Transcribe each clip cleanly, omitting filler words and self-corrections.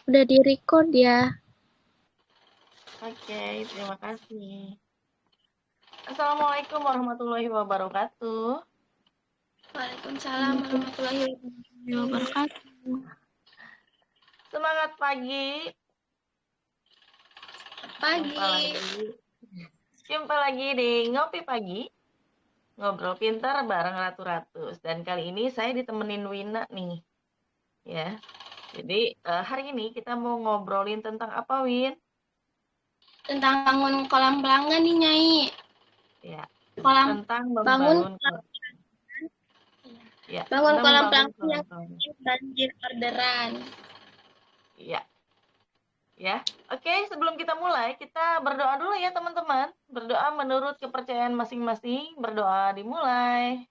Udah di-record ya. Oke, terima kasih. Assalamualaikum warahmatullahi wabarakatuh. Waalaikumsalam warahmatullahi wabarakatuh. Semangat pagi. Jumpa Pagi. lagi. Jumpa lagi di Ngopi Pagi. Ngobrol pintar bareng Ratu Ratus. Dan kali ini saya ditemenin Wina nih. Ya. Jadi hari ini kita mau ngobrolin tentang apa, Win? Tentang bangun kolam pelanggan nih, Nyai. Ya, Kolam tentang bangun membangun ya, bangun tentang kolam membangun pelanggan yang kolam-kolam. bikin banjir orderan. Ya, ya. Oke, sebelum kita mulai, kita berdoa dulu ya, teman-teman. Berdoa menurut kepercayaan masing-masing. Berdoa dimulai.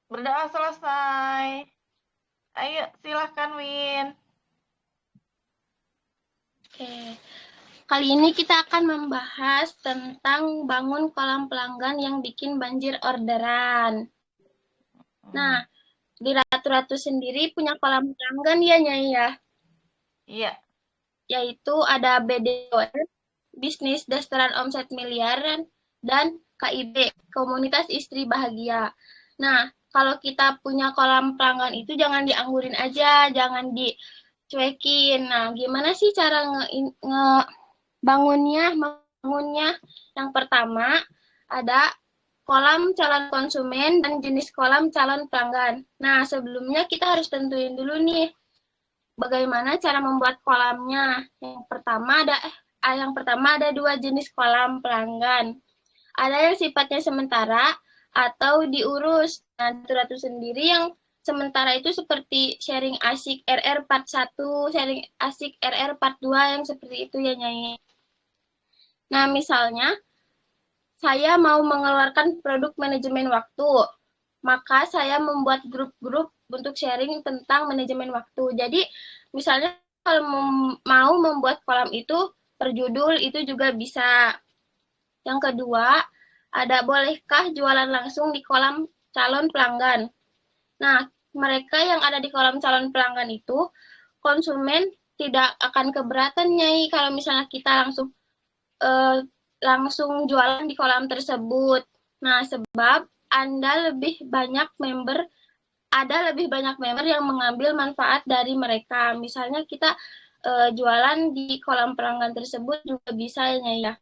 Berdoa selesai. Ayo, silahkan, Win. Oke. Kali ini kita akan membahas tentang bangun kolam pelanggan yang bikin banjir orderan. Nah, di Ratu-Ratu sendiri punya kolam pelanggan ya, Nyai ya. Iya. Yaitu ada BDOM, Bisnis Dasaran Omset Miliaran, dan KIB, Komunitas Istri Bahagia. Nah, kalau kita punya kolam pelanggan itu jangan dianggurin aja, jangan dicuekin. Nah, gimana sih cara ngebangunnya? Bangunnya yang pertama ada kolam calon konsumen dan jenis kolam calon pelanggan. Nah, sebelumnya kita harus tentuin dulu nih bagaimana cara membuat kolamnya. Yang pertama ada dua jenis kolam pelanggan. Ada yang sifatnya sementara atau diurus. Nah, Ratu sendiri yang sementara itu seperti sharing asik RR part 1, sharing asik RR part 2 yang seperti itu ya, Nyai. Nah, misalnya saya mau mengeluarkan produk manajemen waktu, maka saya membuat grup-grup untuk sharing tentang manajemen waktu. Jadi, misalnya kalau mau membuat kolam itu per judul itu juga bisa. Yang kedua, ada bolehkah jualan langsung di kolam calon pelanggan. Nah, mereka yang ada di kolam calon pelanggan itu, konsumen tidak akan keberatan, Nyai, kalau misalnya kita eh, langsung jualan di kolam tersebut. Nah, sebab ada lebih banyak member yang mengambil manfaat dari mereka. Misalnya kita jualan di kolam pelanggan tersebut juga bisa ya.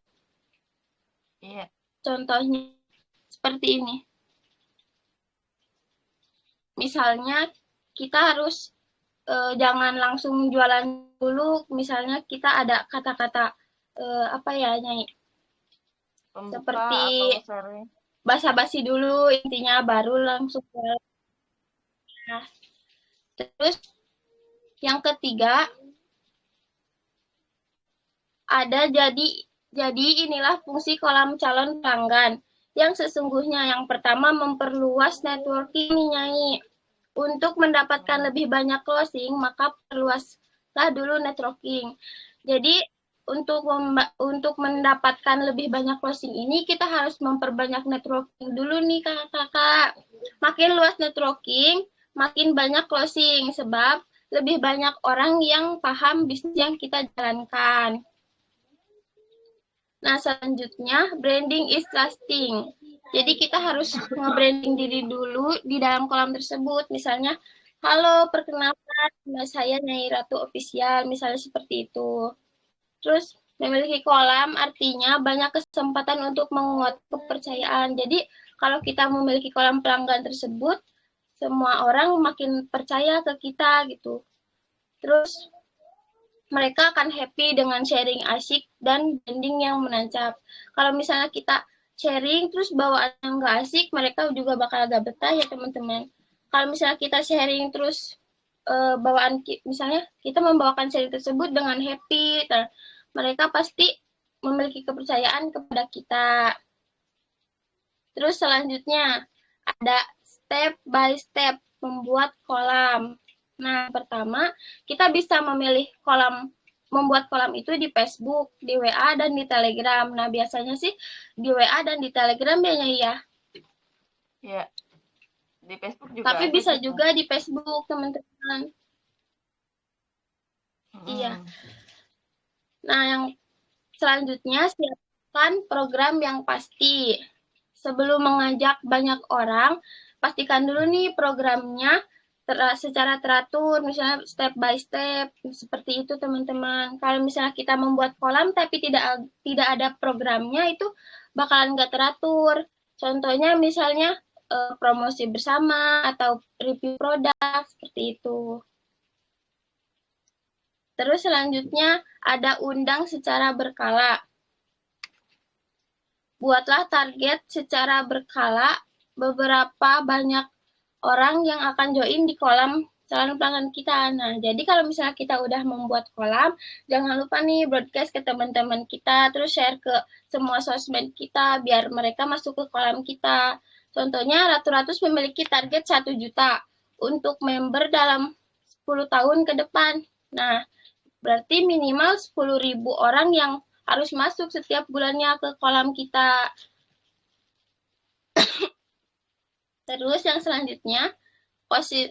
Iya. Contohnya seperti ini. Misalnya kita harus jangan langsung jualan dulu. Misalnya kita ada kata-kata apa ya, Nyai? Pembuka Seperti atau sharing. basa-basi dulu intinya baru langsung jualan. Nah, terus yang ketiga ada jadi inilah fungsi kolam calon pelanggan yang sesungguhnya yang pertama memperluas networking nih, Nyai. Untuk mendapatkan lebih banyak closing, maka perluaslah dulu networking. Jadi untuk mendapatkan lebih banyak closing ini kita harus memperbanyak networking dulu nih kakak-kakak. Makin luas networking, makin banyak closing sebab lebih banyak orang yang paham bisnis yang kita jalankan. Nah, selanjutnya branding is trusting. Jadi kita harus nge-branding diri dulu di dalam kolam tersebut. Misalnya, halo, perkenalkan, nama saya Nyai Ratu Official, misalnya seperti itu. Terus, memiliki kolam artinya banyak kesempatan untuk menguat kepercayaan. Jadi, kalau kita memiliki kolam pelanggan tersebut, semua orang makin percaya ke kita gitu. Terus, mereka akan happy dengan sharing asik dan branding yang menancap. Kalau misalnya kita sharing terus bawaan yang nggak asik, mereka juga bakal agak betah ya teman-teman. Kalau misalnya kita sharing terus bawaan misalnya kita membawakan sharing tersebut dengan happy, mereka pasti memiliki kepercayaan kepada kita. Terus selanjutnya ada step by step membuat kolam. Nah, pertama kita bisa memilih kolam membuat kolam itu di Facebook, di WA, dan di Telegram. Nah, biasanya sih di WA dan di Telegram ya. Ya, di Facebook juga Tapi ada bisa gitu. juga di Facebook, teman-teman. Iya. Mm. Nah, yang selanjutnya siapkan program yang pasti. Sebelum mengajak banyak orang, pastikan dulu nih programnya secara teratur, misalnya step by step, seperti itu teman-teman. Kalau misalnya kita membuat kolam tapi tidak ada programnya, itu bakalan nggak teratur. Contohnya misalnya promosi bersama atau review produk, seperti itu. Terus selanjutnya ada undang secara berkala. Buatlah target secara berkala beberapa banyak orang yang akan join di kolam calon pelanggan kita. Nah, jadi kalau misalnya kita udah membuat kolam, jangan lupa nih broadcast ke teman-teman kita, terus share ke semua sosmed kita biar mereka masuk ke kolam kita. Contohnya, Ratu Ratus memiliki target 1 juta untuk member dalam 10 tahun ke depan. Nah, berarti minimal 10.000 orang yang harus masuk setiap bulannya ke kolam kita. Terus yang selanjutnya,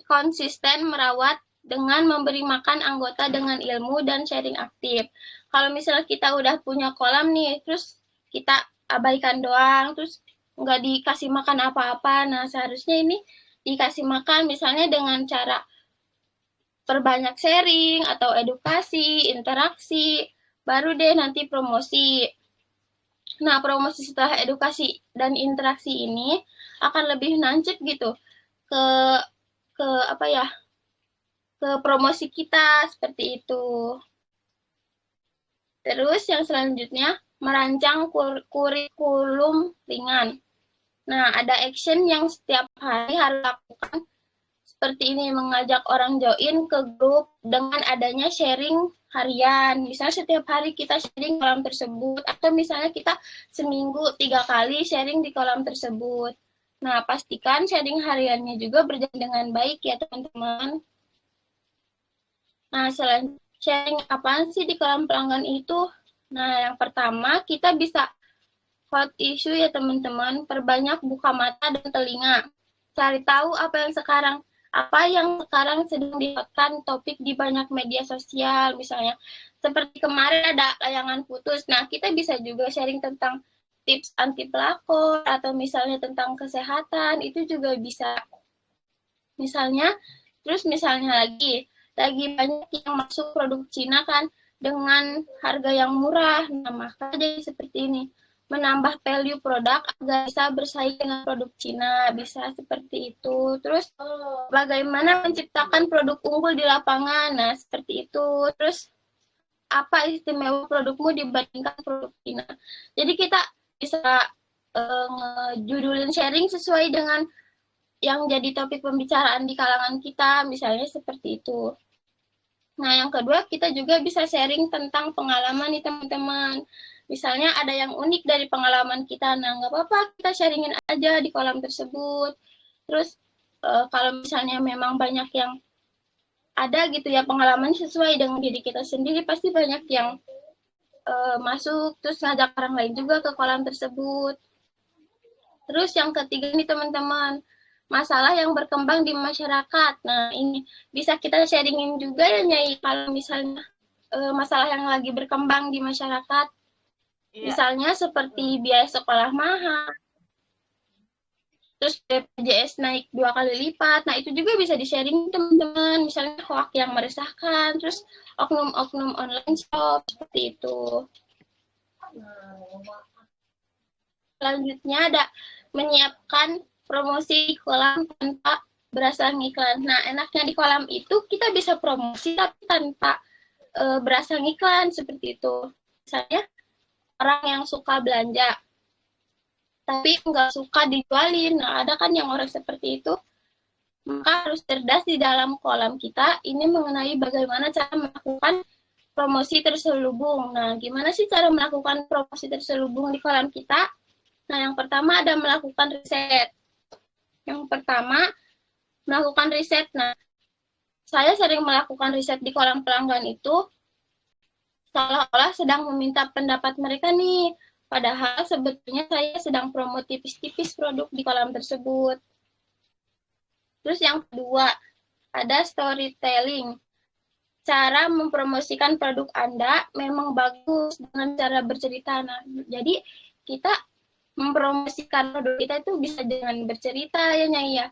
konsisten merawat dengan memberi makan anggota dengan ilmu dan sharing aktif. Kalau misalnya kita udah punya kolam nih, terus kita abaikan doang, terus nggak dikasih makan apa-apa. Nah, seharusnya ini dikasih makan misalnya dengan cara perbanyak sharing atau edukasi, interaksi, baru deh nanti promosi. Nah, promosi setelah edukasi dan interaksi ini akan lebih nancep gitu ke ke apa ya? Ke promosi kita seperti itu. Terus yang selanjutnya merancang kurikulum ringan. Nah, ada action yang setiap hari harus lakukan seperti ini, mengajak orang join ke grup dengan adanya sharing harian. Misalnya setiap hari kita sharing kolam tersebut, atau misalnya kita seminggu 3 kali sharing di kolam tersebut. Nah, pastikan sharing hariannya juga berjalan dengan baik ya teman-teman. Nah, selain sharing apaan sih di kolam pelanggan itu? Nah, yang pertama kita bisa hot issue ya teman-teman, perbanyak buka mata dan telinga. Cari tahu apa yang sekarang sedang dihotkan topik di banyak media sosial, misalnya seperti kemarin ada layangan putus. Nah, kita bisa juga sharing tentang tips anti pelakor atau misalnya tentang kesehatan, itu juga bisa. Misalnya lagi banyak yang masuk produk Cina kan dengan harga yang murah. Nah, maka jadi seperti ini, menambah value produk agar bisa bersaing dengan produk Cina, bisa seperti itu. Terus bagaimana menciptakan produk unggul di lapangan, nah seperti itu. Terus apa istimewa produkmu dibandingkan produk Cina. Jadi kita bisa ngejudulin sharing sesuai dengan yang jadi topik pembicaraan di kalangan kita, misalnya seperti itu. Nah, yang kedua, kita juga bisa sharing tentang pengalaman nih teman-teman. Misalnya ada yang unik dari pengalaman kita, nah nggak apa-apa, kita sharingin aja di kolam tersebut. Terus, kalau misalnya memang banyak yang ada gitu ya pengalaman sesuai dengan diri kita sendiri, pasti banyak yang masuk, terus ngajak orang lain juga ke kolam tersebut. Terus yang ketiga nih teman-teman, masalah yang berkembang di masyarakat. Nah, ini bisa kita sharingin juga ya Nyai, kalau misalnya masalah yang lagi berkembang di masyarakat. Iya. Misalnya seperti biaya sekolah mahal, terus BPJS naik 2 kali lipat. Nah, itu juga bisa di-sharing teman-teman. Misalnya hoax yang meresahkan, terus oknum-oknum online shop, seperti itu. Selanjutnya ada menyiapkan promosi di kolam tanpa berasa ngiklan. Nah, enaknya di kolam itu kita bisa promosi tapi tanpa berasa ngiklan seperti itu. Misalnya orang yang suka belanja tapi nggak suka dijualin. Nah, ada kan yang orang seperti itu. Maka harus cerdas di dalam kolam kita ini mengenai bagaimana cara melakukan promosi terselubung. Nah, gimana sih cara melakukan promosi terselubung di kolam kita? Nah, yang pertama ada melakukan riset. Nah, saya sering melakukan riset di kolam pelanggan itu seolah-olah sedang meminta pendapat mereka nih. Padahal sebetulnya saya sedang promo tipis-tipis produk di kolam tersebut. Terus yang kedua, ada storytelling. Cara mempromosikan produk Anda memang bagus dengan cara bercerita. Nah, jadi kita mempromosikan produk kita itu bisa dengan bercerita ya Nyai ya.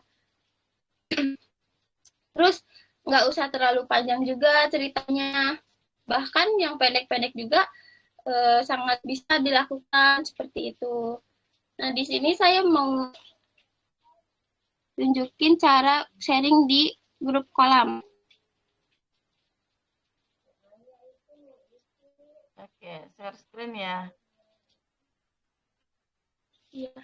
Terus nggak usah terlalu panjang juga ceritanya. Bahkan yang pendek-pendek juga sangat bisa dilakukan seperti itu. Nah, di sini saya mau tunjukin cara sharing di grup kolam. Oke, share screen ya. Iya.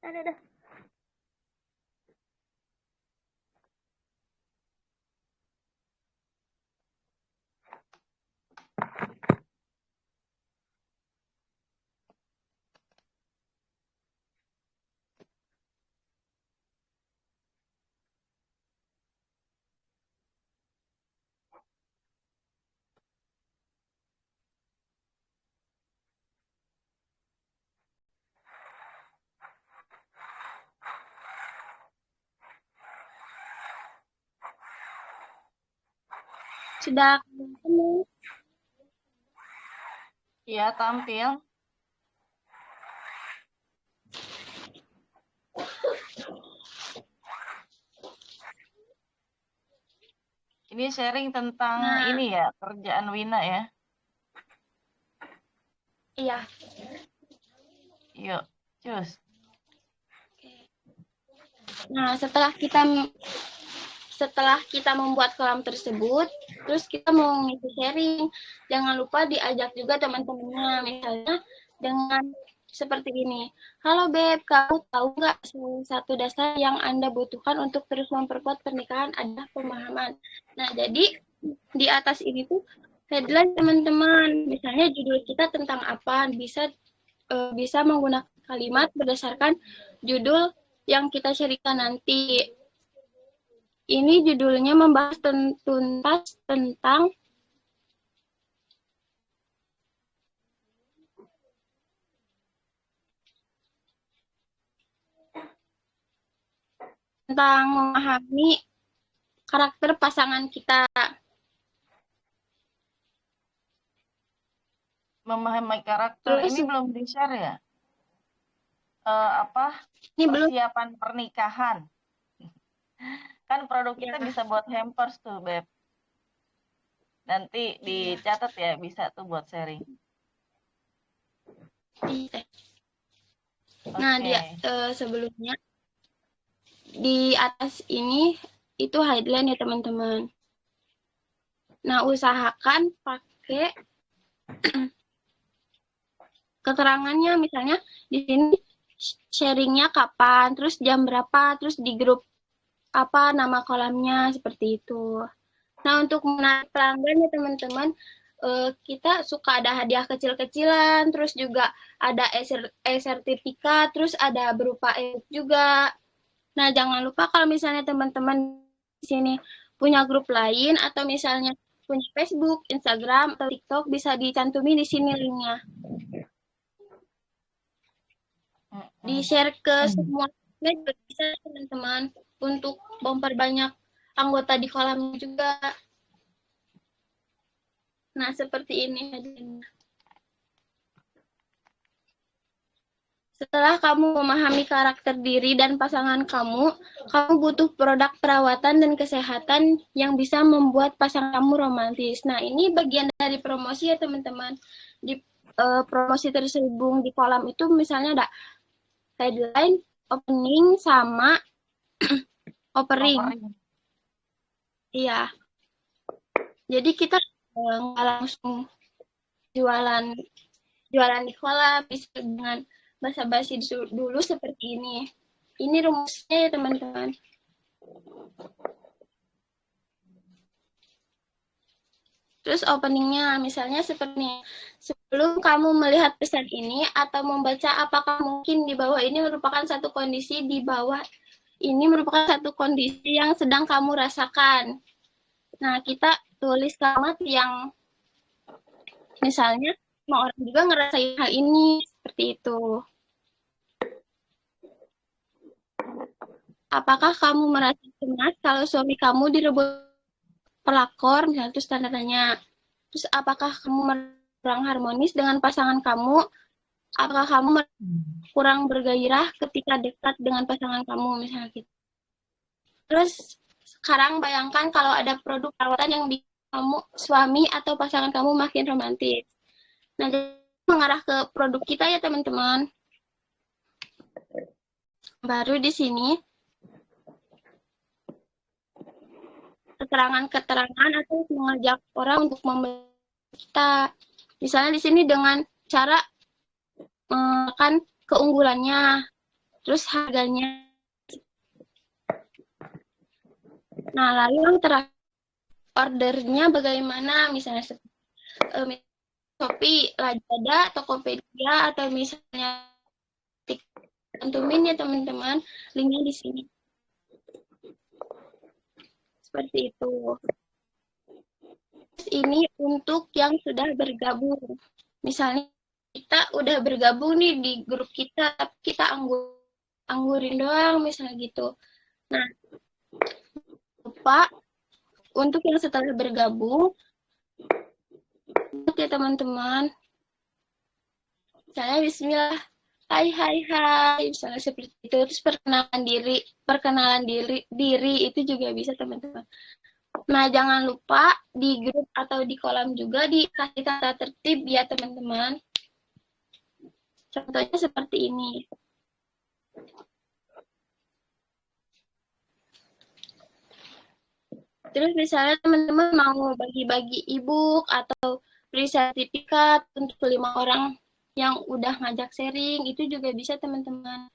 Ada. Sudah ketemu. Iya, tampil. Ini sharing tentang ini ya, kerjaan Wina ya. Iya. Yuk, cus. Nah, setelah kita membuat kolam tersebut, terus kita mau ngisi sharing, jangan lupa diajak juga teman-temannya, misalnya dengan seperti ini. Halo Beb, kamu tahu nggak salah satu dasar yang Anda butuhkan untuk terus memperkuat pernikahan adalah pemahaman. Nah, jadi di atas ini tuh headline teman-teman, misalnya judul kita tentang apa, bisa menggunakan kalimat berdasarkan judul yang kita sharingkan nanti. Ini judulnya membahas tuntas tentang memahami karakter pasangan kita. Memahami karakter. Terus, ini belum di-share ya? Ini persiapan pernikahan. Kan produk kita ya. bisa buat hampers tuh, Beb. Nanti dicatat ya, bisa tuh buat sharing. Nah, sebelumnya di atas ini itu headline ya teman-teman. Nah, usahakan pakai keterangannya, misalnya di sini sharingnya kapan, terus jam berapa, terus di grup apa nama kolamnya, seperti itu. Nah, untuk menarik pelanggan ya teman-teman, kita suka ada hadiah kecil-kecilan, terus juga ada e-sertifikat, terus ada berupa e-book juga. Nah, jangan lupa kalau misalnya teman-teman di sini punya grup lain, atau misalnya punya Facebook, Instagram, atau TikTok, bisa dicantumi di sini linknya. Di-share ke semua media bisa teman-teman, untuk memperbanyak anggota di kolamnya juga. Nah, seperti ini. Setelah kamu memahami karakter diri dan pasangan kamu butuh produk perawatan dan kesehatan yang bisa membuat pasangan kamu romantis. Nah, ini bagian dari promosi ya teman-teman. Di promosi terselubung di kolam itu misalnya ada headline, opening, sama offering. Iya. Jadi kita nggak langsung jualan di kolam, bisa dengan basa-basi dulu seperti ini. Ini rumusnya ya teman-teman. Terus openingnya, misalnya seperti ini. Sebelum kamu melihat pesan ini atau membaca, apakah mungkin di bawah ini merupakan satu kondisi di bawah ini merupakan satu kondisi yang sedang kamu rasakan. Nah, kita tulis kalimat yang misalnya semua orang juga ngerasain hal ini, seperti itu. Apakah kamu merasa cemas kalau suami kamu direbut pelakor, misalnya terus tanda tanya. Terus apakah kamu kurang harmonis dengan pasangan kamu? Apakah kamu kurang bergairah ketika dekat dengan pasangan kamu, misalnya gitu. Terus sekarang bayangkan kalau ada produk perawatan yang bikin kamu, suami atau pasangan kamu makin romantis. Nah, jadi mengarah ke produk kita ya teman-teman. Baru di sini keterangan-keterangan atau mengajak orang untuk membeli kita. Misalnya di sini dengan cara kan keunggulannya, terus harganya. Nah, lalu yang terakhir ordernya bagaimana, misalnya Shopee, Lazada, Tokopedia, atau misalnya cantumin ya teman-teman, linknya di sini. Seperti itu. Ini untuk yang sudah bergabung. Misalnya kita udah bergabung nih di grup kita, tapi kita anggurin doang, misalnya gitu. Nah, lupa untuk yang setelah bergabung, ya teman-teman. Misalnya bismillah, hai, misalnya seperti itu. Terus perkenalan diri itu juga bisa teman-teman. Nah, jangan lupa di grup atau di kolam juga dikasih kata tertib ya teman-teman. Contohnya seperti ini. Terus misalnya teman-teman mau bagi-bagi e-book atau free sertifikat untuk 5 orang yang udah ngajak sharing, itu juga bisa teman-teman.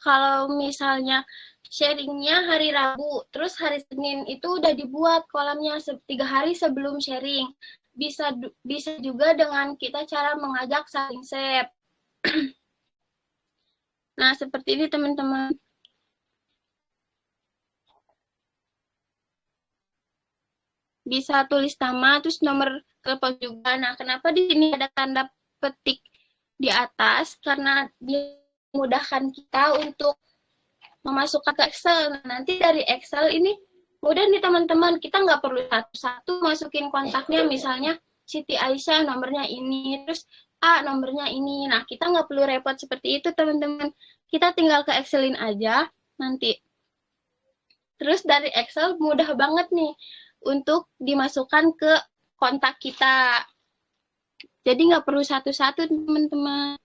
Kalau misalnya sharingnya hari Rabu, terus hari Senin itu udah dibuat kolamnya 3 hari sebelum sharing. Bisa juga dengan kita cara mengajak saling save. Nah, seperti ini teman-teman. Bisa tulis nama, terus nomor telepon juga. Nah, kenapa di sini ada tanda petik di atas? Karena dia memudahkan kita untuk memasukkan ke Excel. Nah, nanti dari Excel ini mudah nih teman-teman, kita nggak perlu satu-satu masukin kontaknya, misalnya Siti Aisyah nomornya ini, terus A nomornya ini. Nah, kita nggak perlu repot seperti itu teman-teman. Kita tinggal ke Excelin aja nanti. Terus dari Excel mudah banget nih untuk dimasukkan ke kontak kita. Jadi nggak perlu satu-satu teman-teman.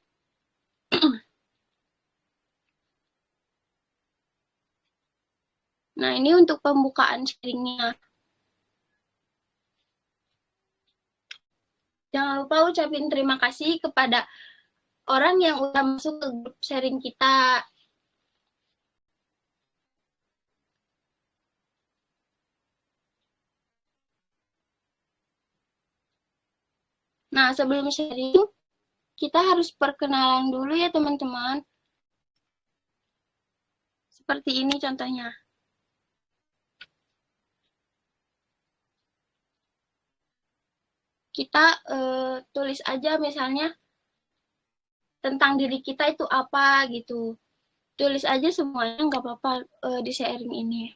Nah, ini untuk pembukaan sharingnya. Jangan lupa ucapin terima kasih kepada orang yang udah masuk ke grup sharing kita. Nah, sebelum sharing, kita harus perkenalan dulu ya teman-teman. Seperti ini contohnya. Kita tulis aja misalnya tentang diri kita itu apa gitu. Tulis aja semuanya, nggak apa-apa di sharing ini.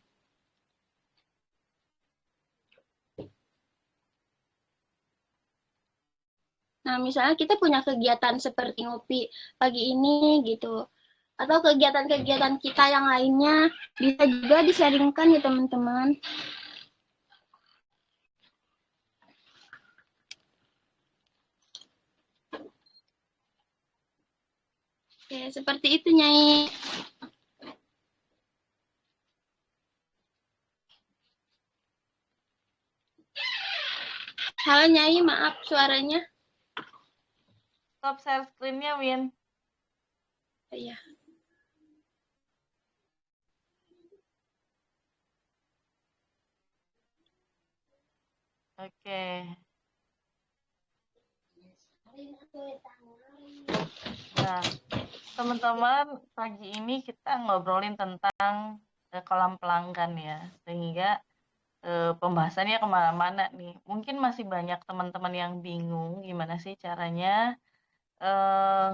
Nah, misalnya kita punya kegiatan seperti ngopi pagi ini gitu. Atau kegiatan-kegiatan kita yang lainnya bisa juga di-sharingkan ya teman-teman. Oke, seperti itu Nyai. Halo Nyai, maaf suaranya. Stop share screen-nya, Win. Iya. Oke. Nah, teman-teman, pagi ini kita ngobrolin tentang kolam pelanggan ya, sehingga pembahasannya kemana-mana nih. Mungkin masih banyak teman-teman yang bingung gimana sih caranya eh,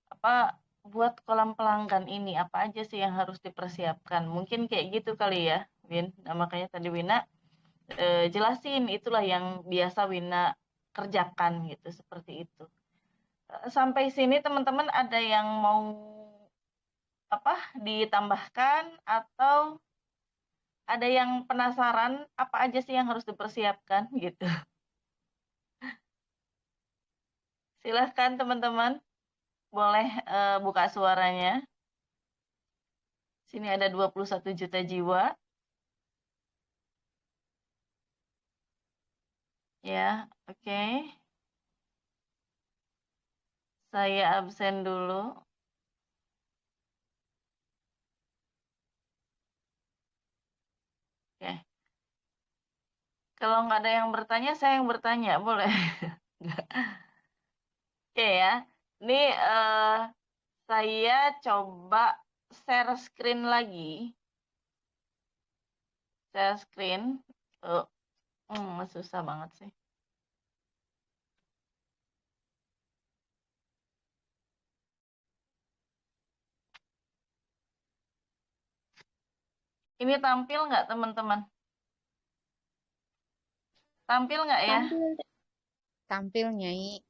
apa buat kolam pelanggan ini, apa aja sih yang harus dipersiapkan. Mungkin kayak gitu kali ya, Win. Nah, makanya tadi Wina jelasin itulah yang biasa Wina kerjakan gitu, seperti itu. Sampai sini teman-teman ada yang mau apa ditambahkan atau ada yang penasaran apa aja sih yang harus dipersiapkan gitu. Silahkan teman-teman, boleh buka suaranya. Sini ada 21 juta jiwa. Ya, oke. Saya absen dulu. Oke. Kalau nggak ada yang bertanya, saya yang bertanya, boleh? Oke ya. Ini saya coba share screen lagi. Share screen. Oh, susah banget sih. Ini tampil nggak teman-teman? Tampil nggak ya? Tampil. Tampil, Nyai.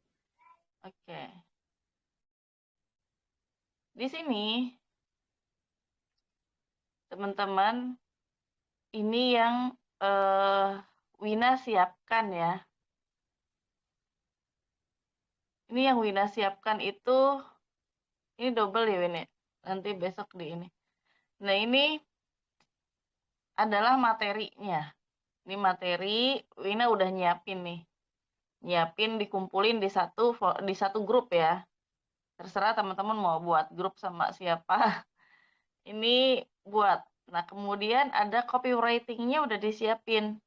Oke. Di sini, teman-teman, ini yang Wina siapkan ya. Ini yang Wina siapkan itu, ini double ya Wina. Nanti besok di ini. Nah ini adalah materinya. Ini materi, Wina udah nyiapin nih. Nyiapin, dikumpulin di satu grup ya. Terserah teman-teman mau buat grup sama siapa. Ini buat. Nah kemudian ada copywriting-nya udah disiapin.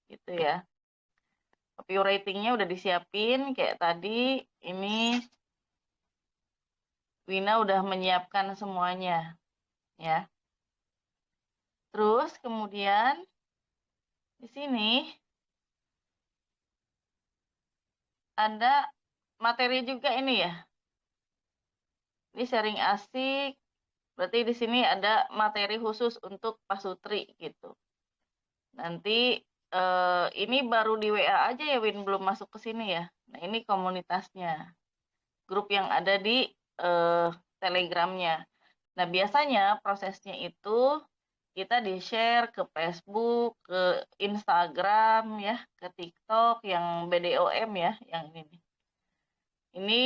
Gitu ya. Copywriting-nya udah disiapin. Kayak tadi, ini Wina udah menyiapkan semuanya. Ya. Terus kemudian di sini ada materi juga ini ya. Ini sharing asik. Berarti di sini ada materi khusus untuk pasutri gitu. Nanti ini baru di WA aja ya Win, belum masuk ke sini ya. Nah, ini komunitasnya. Grup yang ada di Telegramnya. Nah, biasanya prosesnya itu kita di-share ke Facebook, ke Instagram ya, ke TikTok yang BDOM ya, yang ini nih. Ini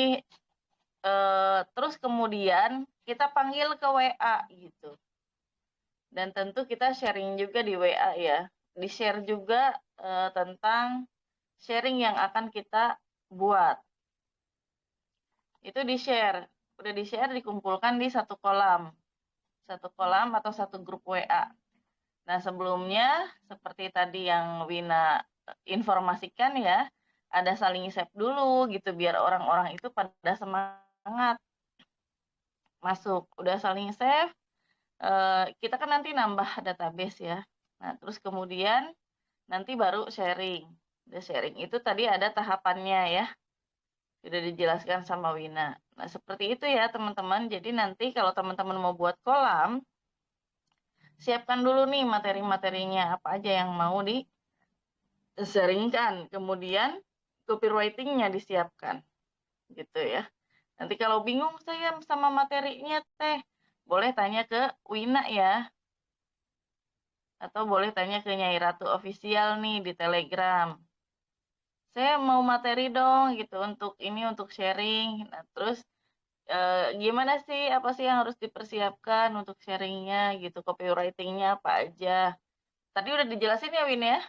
terus kemudian kita panggil ke WA gitu. Dan tentu kita sharing juga di WA ya. Di-share juga tentang sharing yang akan kita buat. Itu di-share. Udah di-share, dikumpulkan di satu kolam. Satu kolam atau satu grup WA. Nah, sebelumnya seperti tadi yang Wina informasikan ya, ada saling save dulu gitu biar orang-orang itu pada semangat masuk. Udah saling save, kita kan nanti nambah database ya. Nah, terus kemudian nanti baru sharing. Udah sharing itu tadi ada tahapannya ya. Sudah dijelaskan sama Wina. Nah, seperti itu ya teman-teman. Jadi nanti kalau teman-teman mau buat kolam, siapkan dulu nih materi-materinya apa aja yang mau di-sharingkan. Kemudian copywriting-nya disiapkan. Gitu ya. Nanti kalau bingung saya sama materinya teh, boleh tanya ke Wina ya. Atau boleh tanya ke Nyai Ratu Official nih di Telegram. Saya mau materi dong gitu untuk sharing. Nah, terus gimana sih apa sih yang harus dipersiapkan untuk sharingnya gitu, copywritingnya apa aja. Tadi udah dijelasin ya Win ya,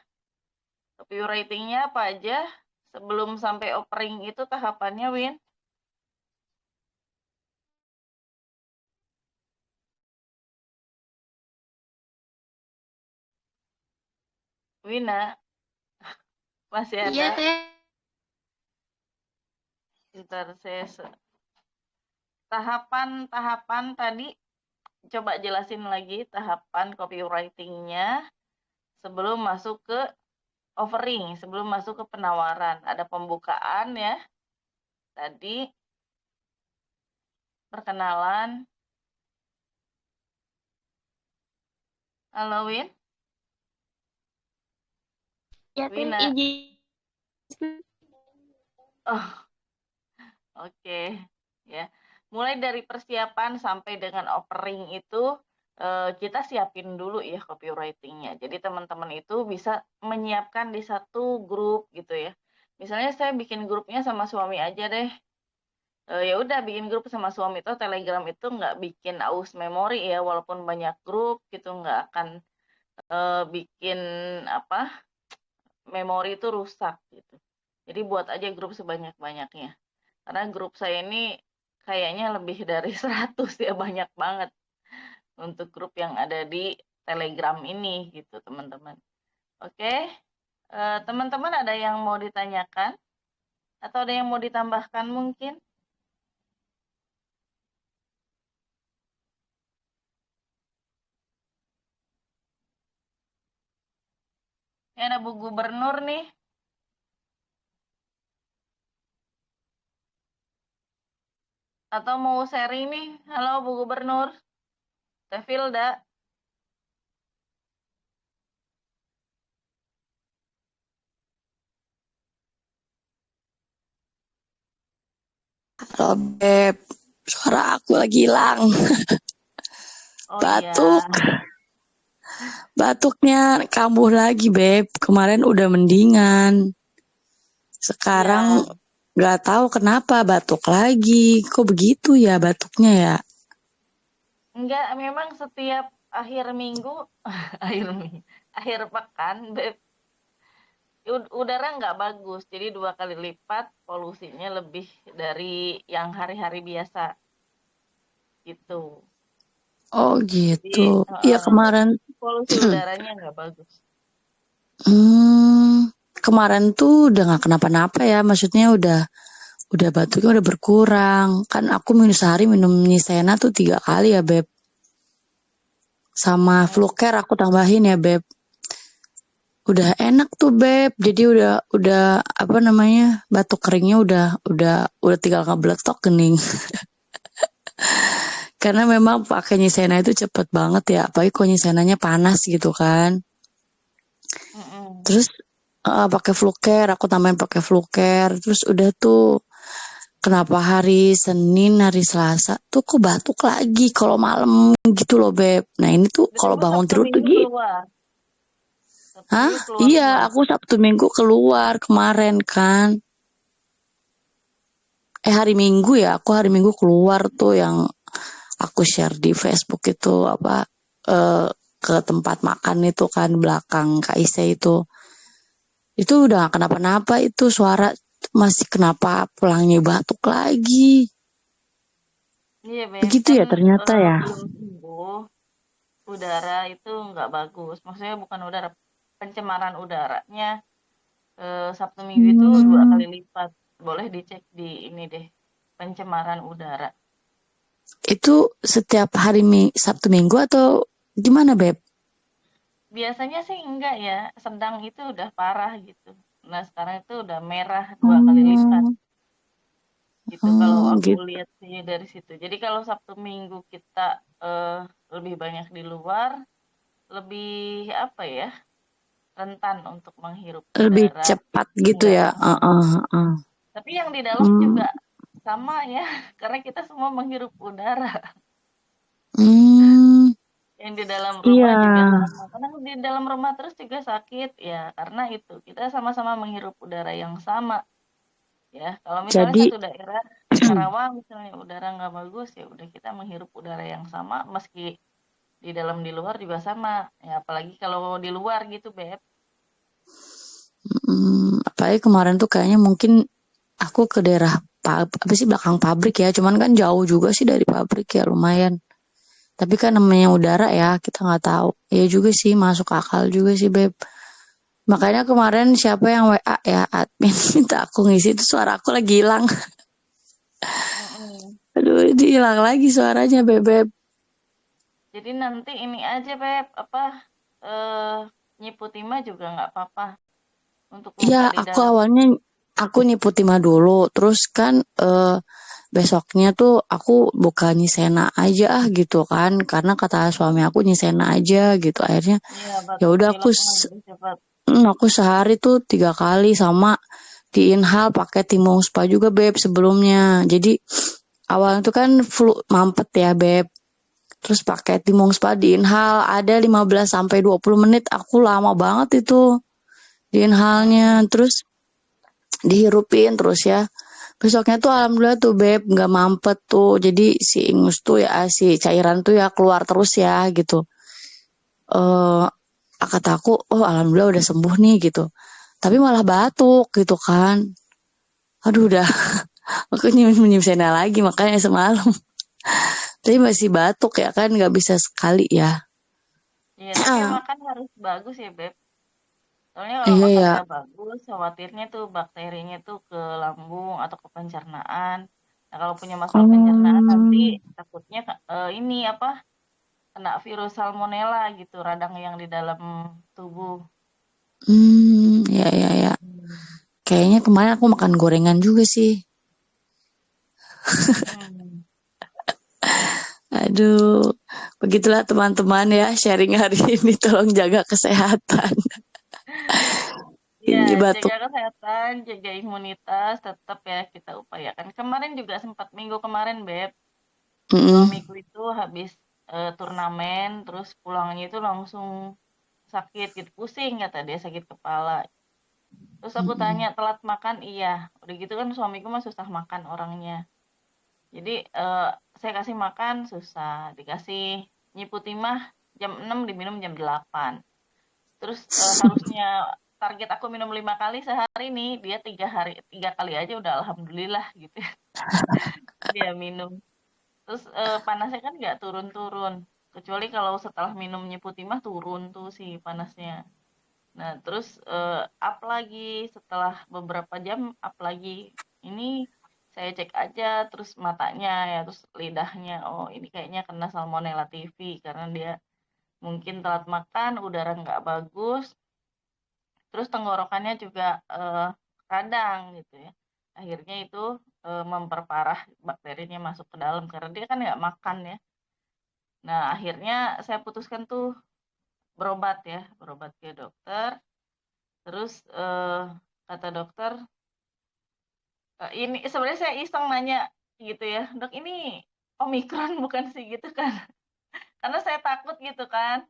copywritingnya apa aja sebelum sampai offering itu tahapannya Win. Wina, Masih Iya, ada? Teh. Bentar, tahapan tadi coba jelasin lagi tahapan copywriting-nya sebelum masuk ke offering, sebelum masuk ke penawaran. Ada pembukaan ya. Tadi perkenalan. Halo Win, Ya, Teh. Wina. Izin. Oh, oke. Ya. Mulai dari persiapan sampai dengan offering itu kita siapin dulu ya copywriting-nya. Jadi teman-teman itu bisa menyiapkan di satu grup gitu ya. Misalnya saya bikin grupnya sama suami aja deh. Ya udah bikin grup sama suami itu Telegram itu nggak bikin aus memori ya, walaupun banyak grup gitu nggak akan bikin apa memori itu rusak gitu. Jadi buat aja grup sebanyak-banyaknya. Karena grup saya ini kayaknya lebih dari 100 ya, banyak banget untuk grup yang ada di Telegram ini gitu teman-teman. Oke, teman-teman ada yang mau ditanyakan atau ada yang mau ditambahkan mungkin? Ini ada Bu Gubernur nih. Atau mau sharing nih? Halo Bu Gubernur, Teh Filda. Halo Beb, suara aku lagi hilang. Oh Batuk, iya, batuknya kambuh lagi Beb. Kemarin udah mendingan. Sekarang iya. gak tahu kenapa batuk lagi. Kok begitu ya batuknya ya? Enggak, memang setiap akhir minggu, akhir pekan, udara nggak bagus. Jadi 2 kali lipat polusinya lebih dari yang hari-hari biasa gitu. Oh Jadi gitu. Iya kemarin, polusi udaranya nggak bagus. kemarin tuh udah gak kenapa-napa ya. Maksudnya udah batuknya udah berkurang. Kan aku sehari minum Nyisena tuh 3 kali ya Beb. Sama Flucare aku tambahin ya Beb. Udah enak tuh Beb, jadi udah apa namanya, batuk keringnya udah tinggal ngebeletok gening. Karena memang pakai Nyisena itu cepet banget ya, apalagi kalau Nyisenanya panas gitu kan. Terus pakai Flucare, aku tambahin pakai Flucare, terus udah tuh kenapa hari Senin, hari Selasa tuh kok batuk lagi kalau malam gitu loh Beb. Nah ini tuh kalau Ibu bangun Sabtu tidur tuh Minggu gitu. keluar. Sabtu Hah? Minggu keluar Iya, rumah. aku Sabtu Minggu keluar kemarin kan. Hari Minggu ya, aku hari Minggu keluar tuh yang aku share di Facebook itu apa ke tempat makan itu kan belakang KIC itu udah gak kenapa-napa, itu suara masih kenapa pulangnya batuk lagi. Iya, Beb. Begitu Kan ya ternyata ya. belum sembuh, udara itu nggak bagus. Maksudnya bukan udara, pencemaran udaranya Sabtu Minggu itu 2 kali lipat. Boleh dicek di ini deh, pencemaran udara. Itu setiap hari Sabtu Minggu atau gimana Beb? Biasanya sih enggak ya, sedang itu udah parah gitu. Nah sekarang itu udah merah 2 kali lipat gitu. Kalau aku Gitu. lihat sih dari situ. Jadi kalau Sabtu Minggu kita lebih banyak di luar, lebih apa ya, rentan untuk menghirup Lebih udara cepat gitu enggak. ya. Tapi yang di dalam Hmm. juga sama ya, karena kita semua menghirup udara. Hmm. Yang di dalam Iya. rumah juga sama. Karena di dalam rumah terus juga sakit ya, karena itu kita sama-sama menghirup udara yang sama ya. Kalau misalnya Jadi satu daerah Karawang misalnya udara nggak bagus ya udah kita menghirup udara yang sama meski di dalam di luar juga sama ya, apalagi kalau di luar gitu Beb. apalagi kemarin tuh kayaknya mungkin aku ke daerah apa sih belakang pabrik ya, cuman kan jauh juga sih dari pabrik ya lumayan. Tapi kan namanya udara ya kita nggak tahu. Ya juga sih masuk akal juga sih Beb. Makanya kemarin siapa yang WA ya admin minta aku ngisi itu suara aku lagi hilang. Mm-mm. Aduh, ini hilang lagi suaranya Bebeb. Jadi nanti ini aja Beb, apa eh nyiputi mah juga nggak apa-apa untuk luka Ya, di aku dalam. awalnya aku nyiputi mah dulu, terus kan besoknya tuh aku buka nyisena aja gitu kan, karena kata suami aku nyisena aja gitu. Akhirnya Iya, ya batuk udah pilek mah lebih cepat. aku sehari tuh 3 kali sama di inhal pakai Timong Spa juga Beb sebelumnya. Jadi awalnya tuh kan flu mampet ya Beb. Terus pakai Timong Spa di inhal ada 15 sampai 20 menit. Aku lama banget itu di inhalnya. Mm-mm. Terus dihirupin terus ya. Besoknya tuh alhamdulillah tuh Beb nggak mampet tuh. Jadi si ingus tuh ya si cairan tuh ya keluar terus ya gitu. Eh kata aku, oh alhamdulillah udah sembuh nih gitu. Tapi malah batuk gitu kan. Aduh udah aku nyium sena lagi makanya semalam. Tapi masih batuk ya kan nggak bisa sekali ya. Iya, tapi makan harus bagus ya Beb. Soalnya kalau Iya makan ya. nggak bagus, khawatirnya tuh bakterinya tuh ke lambung atau ke pencernaan. Nah, kalau punya masalah pencernaan nanti Hmm, takutnya ini apa kena virus salmonella gitu, radang yang di dalam tubuh. ya ya ya. Hmm. Kayaknya kemarin aku makan gorengan juga sih. Mm-mm. Aduh, begitulah teman-teman ya sharing hari ini. Tolong jaga kesehatan. Iya, Ini jaga batuk. kesehatan, jaga imunitas, tetap ya kita upayakan. Kemarin juga sempat minggu kemarin, Beb, Mm-mm. suamiku itu habis turnamen, terus pulangnya itu langsung sakit gitu, pusing kata dia sakit kepala. Terus aku tanya telat makan, iya. Udah gitu kan suamiku mah susah makan orangnya. Jadi saya kasih makan susah, dikasih nyiputi mah jam 6 diminum jam 8. Terus harusnya target aku minum 5 kali sehari nih, dia 3 kali aja udah alhamdulillah gitu ya. Dia minum. Terus panasnya kan nggak turun-turun. Kecuali kalau setelah minumnya putih mah turun tuh si panasnya. Nah, terus up lagi setelah beberapa jam up lagi. Ini saya cek aja terus matanya ya, terus lidahnya. Oh, ini kayaknya kena Salmonella typhi karena dia mungkin telat makan, udara nggak bagus, terus tenggorokannya juga radang gitu ya. Akhirnya itu memperparah bakterinya masuk ke dalam karena dia kan nggak makan ya. Nah, akhirnya saya putuskan tuh berobat ke dokter. Terus kata dokter, ini sebenarnya saya iseng nanya gitu ya, dok ini Omikron bukan sih gitu kan? Karena saya takut gitu kan.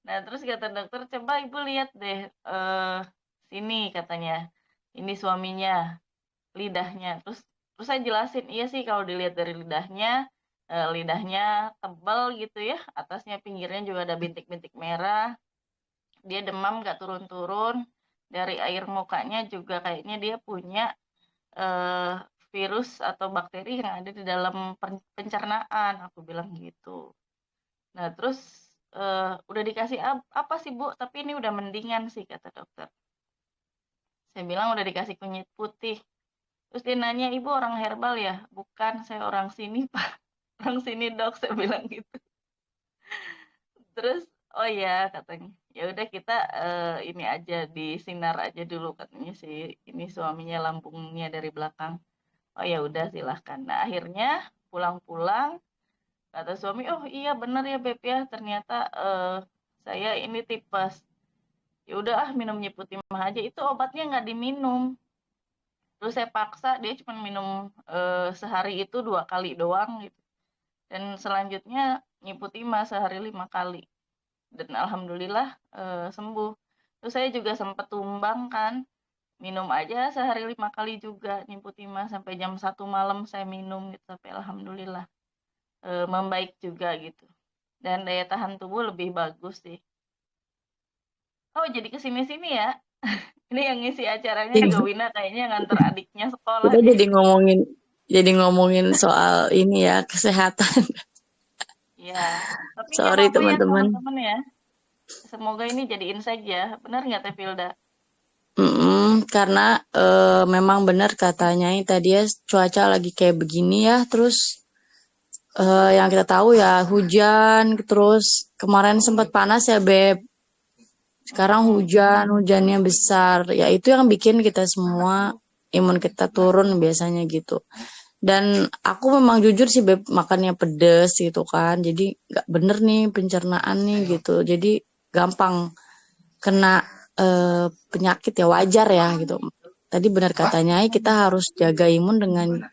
Nah, terus kata dokter, coba ibu lihat deh sini katanya, ini suaminya lidahnya. Terus saya jelasin, iya sih kalau dilihat dari lidahnya, lidahnya tebal gitu ya, atasnya pinggirnya juga ada bintik-bintik merah, dia demam nggak turun-turun, dari air mukanya juga kayaknya dia punya eh, virus atau bakteri yang ada di dalam pencernaan, aku bilang gitu. Nah, terus udah dikasih apa sih Bu? Tapi ini udah mendingan sih kata dokter. Saya bilang udah dikasih kunyit putih. Terus dia nanya, ibu orang herbal ya? Bukan, saya orang sini Pak. Orang sini dok, saya bilang gitu. Terus, oh ya katanya, ya udah kita ini aja disinar aja dulu katanya sih. Ini suaminya lambungnya dari belakang. Oh ya udah silahkan. Nah akhirnya pulang-pulang kata suami, oh iya bener ya Beb ya, ternyata saya ini tipes. Ya udah ah minum nyiputi mah aja. Itu obatnya nggak diminum. Terus saya paksa dia cuma minum sehari itu 2 kali doang gitu. Dan selanjutnya nyiputi mah sehari 5 kali. Dan alhamdulillah sembuh. Terus saya juga sempat tumbang kan, minum aja sehari 5 kali juga nyiputi mah sampai jam 1 malam saya minum gitu sampai alhamdulillah membaik juga gitu. Dan daya tahan tubuh lebih bagus sih. Oh jadi kesini-sini ya. Ini yang ngisi acaranya juga Wina kayaknya nganter adiknya sekolah Kita deh. jadi ngomongin soal ini ya kesehatan. Ya, tapi nggak Sorry apa-apa ya teman-teman. teman-teman ya. Semoga ini jadi insight ya. Benar nggak Teh Filda? Karena memang benar katanya tadi ya cuaca lagi kayak begini ya, terus yang kita tahu ya hujan, terus kemarin sempat panas ya Beb, sekarang Mm-mm. hujannya besar, ya itu yang bikin kita semua imun kita turun biasanya gitu. Dan aku memang jujur sih Beb makannya pedes gitu kan, jadi nggak bener nih pencernaan nih gitu, jadi gampang kena penyakit ya wajar ya gitu. Tadi benar katanya kita harus jaga imun dengan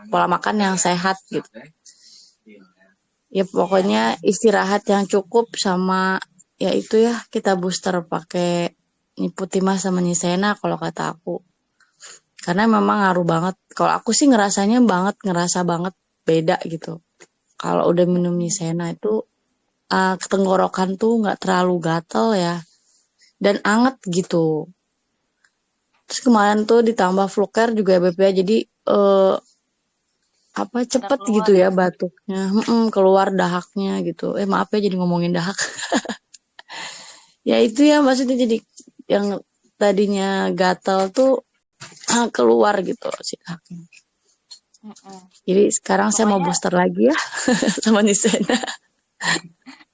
pola makan yang sehat gitu. Ya Iya. pokoknya istirahat yang cukup sama ya itu ya kita booster pakai Niputima sama Nisena kalau kata aku. Karena memang ngaruh banget. Kalau aku sih ngerasa banget beda gitu. Kalau udah minum Nisena itu tenggorokan tuh nggak terlalu gatel ya dan anget gitu. Terus kemarin tuh ditambah flu care juga ya Beb ya. Jadi Pada cepet keluar gitu ya ya. batuknya. Keluar dahaknya gitu. Maaf ya jadi ngomongin dahak. Ya itu ya maksudnya jadi yang tadinya gatal tuh keluar gitu si dahaknya. Mm-mm. Jadi sekarang saya mau Pokoknya booster lagi ya sama Nisena.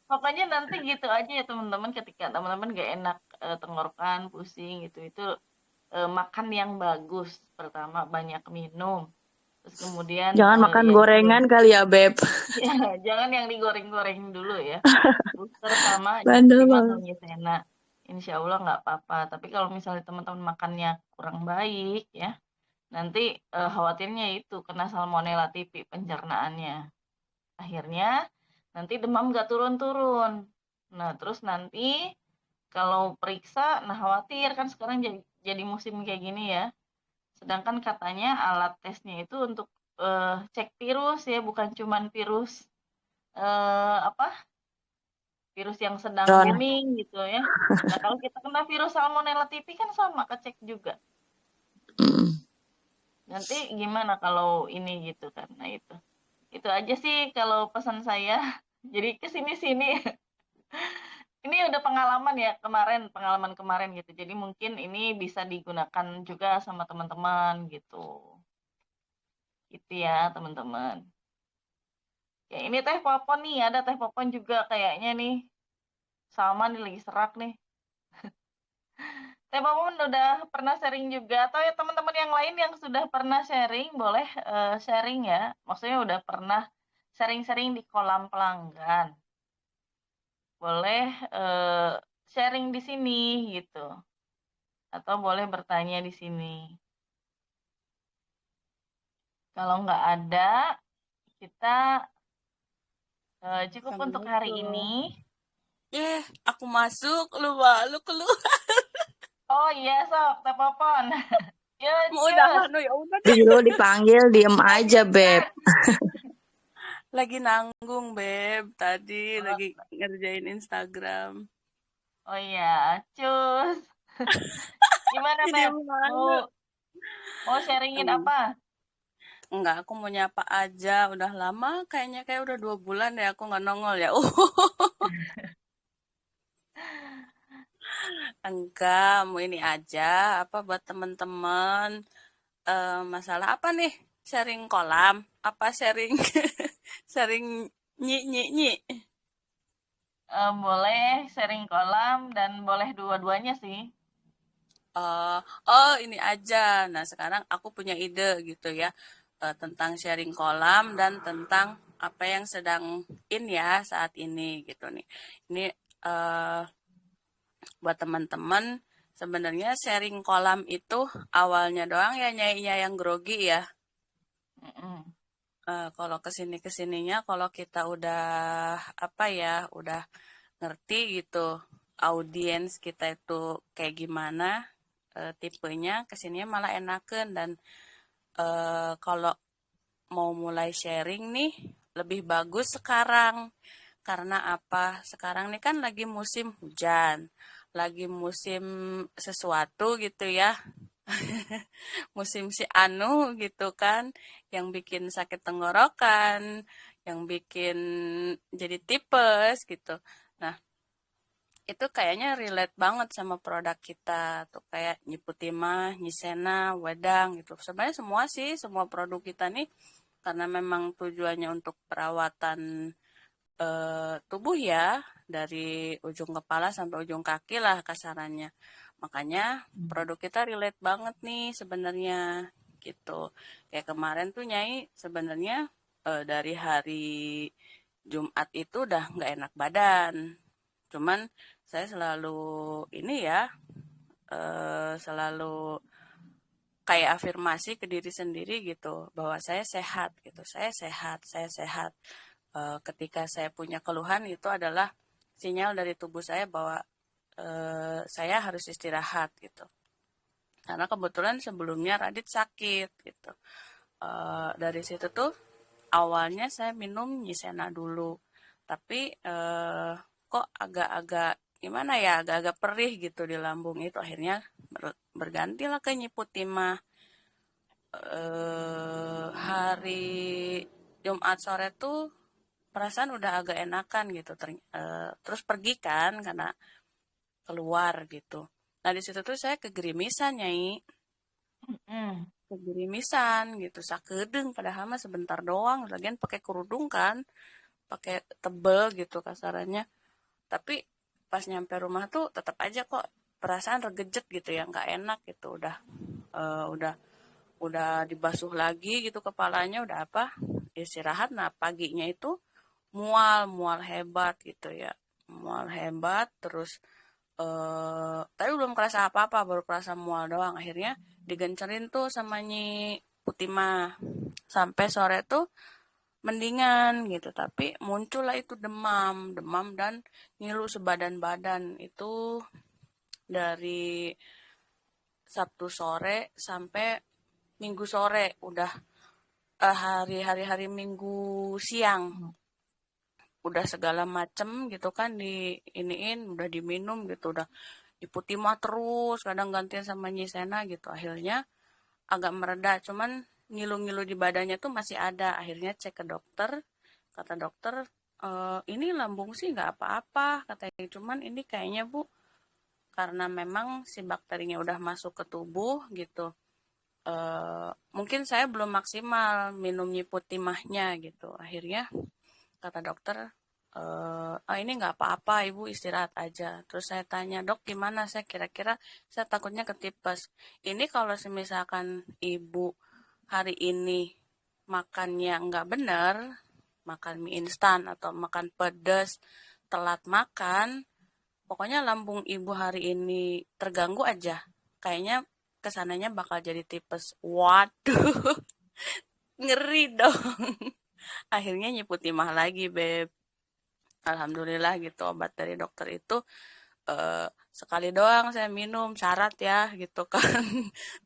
pokoknya nanti gitu aja ya teman-teman, ketika teman-teman gak enak tenggorokan, pusing gitu, itu makan yang bagus. Pertama banyak minum. Terus kemudian Jangan makan ya gorengan kali ya Beb. ya jangan yang digoreng-goreng dulu ya. Booster sama Bandel Nicotinamp atau banget. Nyesena. Insya Allah nggak apa-apa. Tapi kalau misalnya teman-teman makannya kurang baik ya, nanti khawatirnya itu kena Salmonella tipi pencernaannya. Akhirnya nanti demam nggak turun-turun. Nah, terus nanti kalau periksa, nah khawatir kan sekarang jadi musim kayak gini ya. Sedangkan katanya alat tesnya itu untuk cek virus ya, bukan cuman virus apa virus yang sedang Ron. booming gitu ya. Nah, kalau kita kena virus Salmonella tipi kan sama kecek juga. Mm. Nanti gimana kalau ini gitu kan. Nah, itu aja sih kalau pesan saya. Jadi kesini-sini ini udah pengalaman ya pengalaman kemarin gitu. Jadi mungkin ini bisa digunakan juga sama teman-teman gitu. Gitu ya, teman-teman. Ya, ini teh popon nih, ada teh popon juga kayaknya nih. Sama nih lagi serak nih. Teh popon udah pernah sharing juga atau ya teman-teman yang lain yang sudah pernah sharing boleh sharing ya. Maksudnya udah pernah sharing-sharing di kolam pelanggan. Boleh sharing di sini gitu. Atau boleh bertanya di sini. Kalau nggak ada, kita cukup untuk hari Assalamualaikum. ini. Aku masuk, lu malu keluar. Oh iya, sok, teh popon. Yus, Mau yus. udahan, ya udah deh. Dulu dipanggil diem aja Beb. Lanjutkan. Lagi nanggung, Beb. Tadi Oh, lagi ngerjain Instagram. oh iya, cus. Gimana, Jadi Beb? malu. Mau sharingin Em, apa? Enggak, aku mau nyapa aja. Udah lama, kayaknya kayak udah 2 bulan ya aku nggak nongol ya. Enggak, mau ini aja. Apa buat temen-temen. Masalah apa nih? Sharing kolam? Apa sharing sharing nyi? Boleh sharing kolam dan boleh dua-duanya sih. Oh, oh ini aja. Nah, sekarang aku punya ide gitu ya, tentang sharing kolam dan tentang apa yang sedang in ya saat ini gitu nih. Ini eh, buat teman-teman sebenarnya sharing kolam itu awalnya doang ya nyainya yang grogi ya. Mm-mm. Kalau kesini kesininya kalau kita udah apa ya, udah ngerti gitu audiens kita itu kayak gimana, tipenya kesininya malah enakan dan kalau mau mulai sharing nih lebih bagus sekarang karena apa? Sekarang nih kan lagi musim hujan, lagi musim sesuatu gitu ya, musim si anu gitu kan, yang bikin sakit tenggorokan, yang bikin jadi tipes gitu. Nah, itu kayaknya relate banget sama produk kita tuh kayak Nyiputima, Nyisena, Wedang gitu. Sebenarnya semua sih, semua produk kita nih karena memang tujuannya untuk perawatan tubuh ya, dari ujung kepala sampai ujung kaki lah kasarannya. Makanya produk kita relate banget nih sebenarnya gitu. Kayak kemarin tuh Nyai sebenarnya dari hari Jumat itu udah nggak enak badan. Cuman saya selalu ini ya, selalu kayak afirmasi ke diri sendiri gitu bahwa saya sehat gitu, saya sehat, saya sehat. Ketika saya punya keluhan itu adalah sinyal dari tubuh saya bahwa saya harus istirahat gitu. Karena kebetulan sebelumnya Radit sakit gitu. Dari situ tuh awalnya saya minum Nyisena dulu, tapi kok agak-agak gimana ya, agak-agak perih gitu di lambung itu. Akhirnya bergantilah ke Nyiputima. Hari Jumat sore tuh perasaan udah agak enakan gitu. Terus pergi kan karena keluar gitu. Nah di situ tuh saya kegerimisan Nyai, kegerimisan gitu, sakedeng padahal mah sebentar doang, lagian pakai kerudung kan, pakai tebel gitu kasarannya. Tapi pas nyampe rumah tuh tetap aja kok perasaan regejet gitu ya, nggak enak gitu. Udah dibasuh lagi gitu kepalanya, udah apa istirahat. Nah paginya itu mual hebat gitu ya, mual hebat. Terus tapi belum kerasa apa-apa, baru kerasa mual doang. Akhirnya digencerin tuh sama Nyi Putima sampai sore tuh mendingan gitu, tapi muncullah itu demam demam dan ngilu sebadan badan itu dari Sabtu sore sampai Minggu sore. Udah hari Minggu siang udah segala macem gitu kan di iniin, udah diminum gitu, udah diputimah terus, kadang gantian sama Nyisena gitu. Akhirnya agak mereda, cuman ngilu-ngilu di badannya tuh masih ada. Akhirnya cek ke dokter, kata dokter ini lambung sih nggak apa-apa katanya, cuman ini kayaknya Bu karena memang si bakterinya udah masuk ke tubuh gitu. Mungkin saya belum maksimal minum Nyiputimahnya gitu. Akhirnya kata dokter, ini nggak apa-apa Ibu istirahat aja. Terus saya tanya, Dok gimana, saya kira-kira saya takutnya ketipes. Ini kalau misalkan Ibu hari ini makannya nggak benar, makan mie instan atau makan pedas, telat makan, pokoknya lambung Ibu hari ini terganggu aja. Kayaknya kesananya bakal jadi tipes. Waduh, ngeri dong. Akhirnya Nyiputimah lagi, Beb. Alhamdulillah gitu, obat dari dokter itu sekali doang saya minum, syarat ya gitu kan.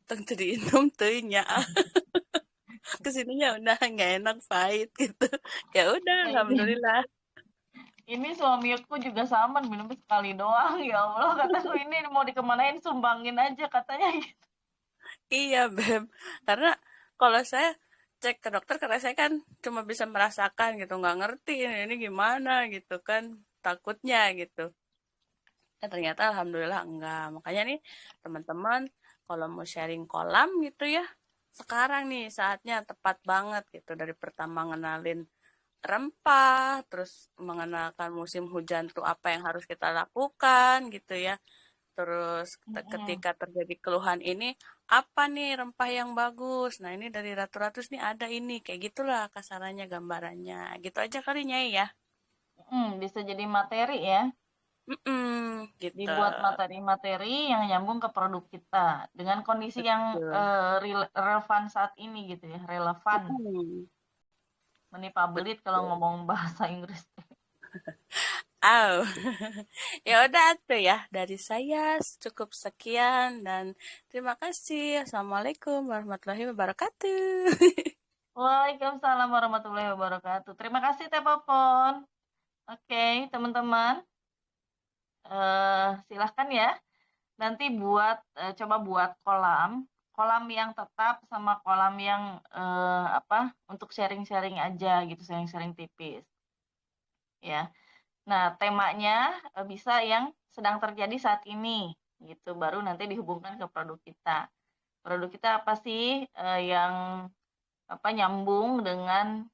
Teng minum tehnya. Kesininya udah nggak enak, pahit gitu. Ya udah, Ya, alhamdulillah. ini suamiku juga sama minum sekali doang. Ya Allah, kataku ini mau dikemanain, sumbangin aja katanya gitu. Iya, Beb. Karena kalau saya cek ke dokter, karena saya kan cuma bisa merasakan gitu, nggak ngerti ini gimana gitu kan, takutnya gitu. Ternyata alhamdulillah enggak. Makanya nih teman-teman kalau mau sharing kolam gitu ya, sekarang nih saatnya tepat banget gitu. Dari pertama ngenalin rempah, terus mengenalkan musim hujan tuh apa yang harus kita lakukan gitu ya. Terus ketika terjadi keluhan ini, apa nih rempah yang bagus? Nah ini dari Ratu-Ratus nih ada ini, kayak gitulah kasarannya, gambarannya. Gitu aja kali Nyai ya. Bisa jadi materi ya. Gitu. Dibuat materi-materi yang nyambung ke produk kita dengan kondisi yang Betul. relevan saat ini gitu ya, relevan. Mm-mm. Menimpa belit kalau Betul. ngomong bahasa Inggris. Au. Ya udah tuh ya, dari saya cukup sekian dan terima kasih. Assalamualaikum warahmatullahi wabarakatuh. Waalaikumsalam warahmatullahi wabarakatuh. Terima kasih Teh Popon. Oke, teman-teman, silahkan ya. Nanti coba buat kolam yang tetap sama kolam yang untuk sharing-sharing aja gitu, sharing-sharing tipis. Ya. Nah, temanya bisa yang sedang terjadi saat ini, gitu. Baru nanti dihubungkan ke produk kita. Produk kita apa sih yang nyambung dengan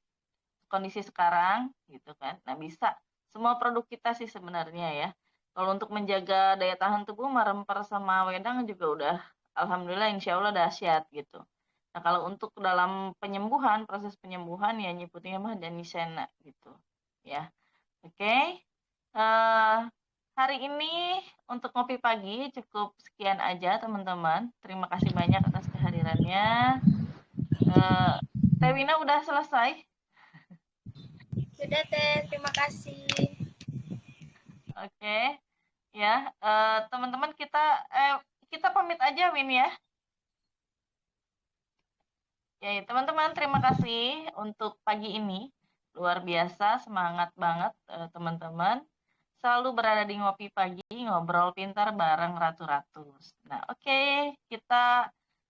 kondisi sekarang, gitu kan? Nah, bisa semua produk kita sih sebenarnya ya. Kalau untuk menjaga daya tahan tubuh, meremper sama wedang juga udah, alhamdulillah, insya Allah dahsyat gitu. Nah, kalau untuk dalam penyembuhan, proses penyembuhan ya nyebutnya mah danisena gitu, ya. Oke. Hari ini untuk ngopi pagi cukup sekian aja teman-teman. Terima kasih banyak atas kehadirannya. Eh, Teh Wina udah selesai. Sudah Teh, terima kasih. Oke. Ya, teman-teman kita pamit aja Win ya. Ya, teman-teman terima kasih untuk pagi ini. Luar biasa, semangat banget teman-teman. Selalu berada di Ngopi Pagi, ngobrol pintar bareng Ratu Ratus. Nah, oke, kita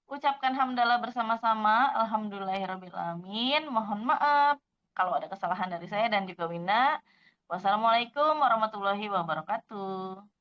ucapkan hamdalah bersama-sama. Alhamdulillahirrabbilalamin. Mohon maaf kalau ada kesalahan dari saya dan juga Wina. Wassalamualaikum warahmatullahi wabarakatuh.